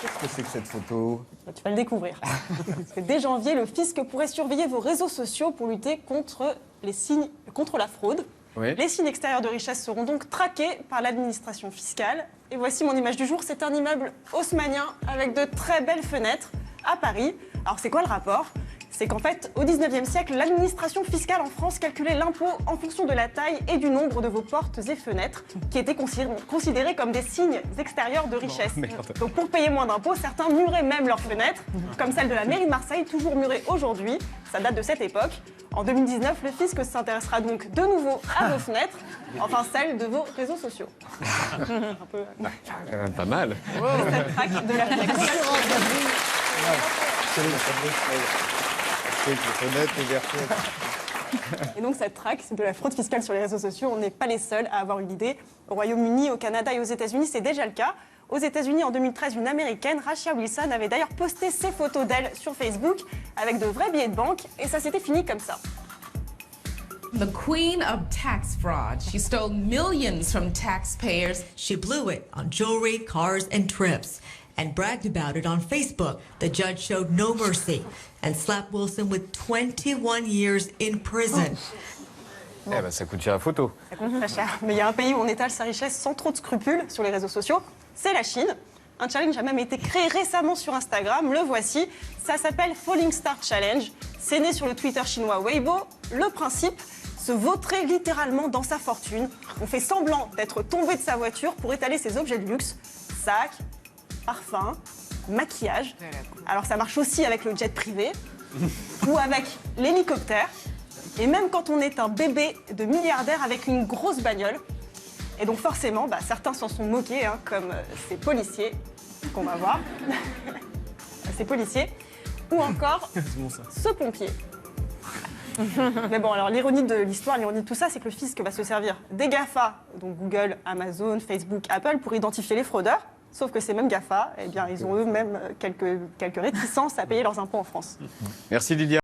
Qu'est-ce que c'est que cette photo? Tu vas le découvrir. Parce que dès janvier, le fisc pourrait surveiller vos réseaux sociaux pour lutter contre la fraude. Oui. Les signes extérieurs de richesse seront donc traqués par l'administration fiscale. Et voici mon image du jour. C'est un immeuble haussmannien avec de très belles fenêtres à Paris. Alors c'est quoi le rapport? C'est qu'en fait, au 19e siècle, l'administration fiscale en France calculait l'impôt en fonction de la taille et du nombre de vos portes et fenêtres, qui étaient considérés comme des signes extérieurs de richesse. Donc pour payer moins d'impôts, certains muraient même leurs fenêtres, comme celle de la mairie de Marseille, toujours murée aujourd'hui. Ça date de cette époque. En 2019, le fisc s'intéressera donc de nouveau à vos fenêtres, enfin celles de vos réseaux sociaux. Un peu... Pas mal. Cette traque de la Et donc cette traque, c'est de la fraude fiscale sur les réseaux sociaux. On n'est pas les seuls à avoir eu l'idée. Au Royaume-Uni, au Canada et aux États-Unis, c'est déjà le cas. Aux États-Unis, en 2013, une Américaine, Rashia Wilson, avait d'ailleurs posté ses photos d'elle sur Facebook avec de vrais billets de banque. Et ça s'était fini comme ça. The queen of tax fraud. She stole millions from taxpayers. She blew it on jewelry, cars, and trips, and bragged about it on Facebook. The judge showed no mercy and slapped Wilson with 21 years in prison. Eh ben, ça coûte cher la photo. Ça coûte très cher. Mais il y a un pays où on étale sa richesse sans trop de scrupules sur les réseaux sociaux, c'est la Chine. Un challenge a même été créé récemment sur Instagram, le voici. Ça s'appelle Falling Star Challenge. C'est né sur le Twitter chinois Weibo. Le principe, se vautrer littéralement dans sa fortune. On fait semblant d'être tombé de sa voiture pour étaler ses objets de luxe, sacs, parfums, maquillage. Alors ça marche aussi avec le jet privé ou avec l'hélicoptère. Et même quand on est un bébé de milliardaire avec une grosse bagnole. Et donc forcément, certains s'en sont moqués, hein, comme ces policiers qu'on va voir. Ces policiers. Ou encore ce pompier. Mais bon, alors l'ironie de l'histoire, l'ironie de tout ça, c'est que le fisc va se servir des GAFA, donc Google, Amazon, Facebook, Apple, pour identifier les fraudeurs. Sauf que ces mêmes GAFA, eh bien, ils ont eux-mêmes quelques réticences à payer leurs impôts en France. Merci Lydia.